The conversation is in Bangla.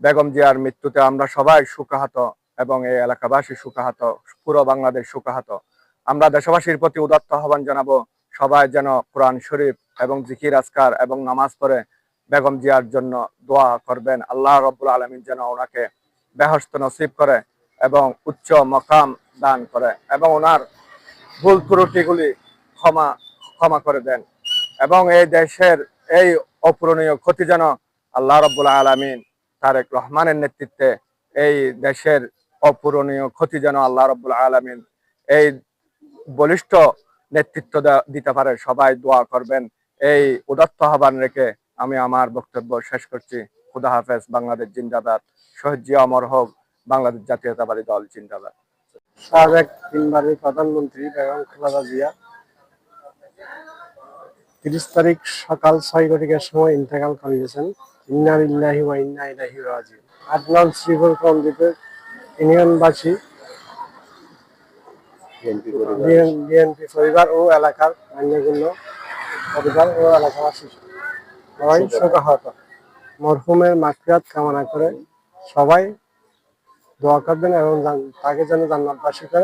বেগম জিয়ার মৃত্যুতে আমরা সবাই শোকাহত এবং এই এলাকাবাসী শোকাহত, পুরো বাংলাদেশ শোকাহত। আমরা দেশবাসীর প্রতি উদাত্ত আহ্বান জানাবো, সবাই যেন কোরআন শরীফ এবং জিকির আজকার এবং নামাজ পড়ে বেগম জিয়ার জন্য দোয়া করবেন। আল্লাহ রাব্বুল আলামিন যেন ওনাকে বেহেশত নসিব করে এবং উচ্চ মাকাম দান করে এবং ওনার ভুল ত্রুটিগুলি ক্ষমা ক্ষমা করে দেন এবং এই দেশের এই অপূরণীয় ক্ষতি যেন আল্লাহ রাব্বুল আলামিন তারেক রহমানের নেতৃত্বে এই দেশের অপূরণীয় ক্ষতি যেন আল্লাহ রাব্বুল আলামিন এই বলিষ্ঠ নেতৃত্ব দিতে পারে। সবাই দোয়া করবেন। এই উদাত্ত আহ্বান রেখে আমি আমার বক্তব্য শেষ করছি। খুদা হাফেজ। বাংলাদেশ জিন্দাবাদ। শহীদ জিয়া অমর হোক। বাংলাদেশ জাতীয়তাবাদী দল জিন্দাবাদ। সাবেক তিনবারের প্রধানমন্ত্রী বেগম খালেদা জিয়া ৩০ তারিখ সকাল ৬ ঘটিকার সময় ইন্তেকাল করিয়েছেন। ইন্না লিল্লাহি ওয়া ইন্না ইলাইহি রাজিউন। ৮ নং শ্রীপুর কমদ্বীপের ইউনিয়নবাসী, বিএনপি পরিবার ও এলাকার মান্যগণ্য পরিবার ও এলাকাবাসী সবাই শোকাহত। মরহুমের মাগফিরাত কামনা করে সবাই দোয়া করবেন এবং তাকে যেন জান্নাতবাসী করে।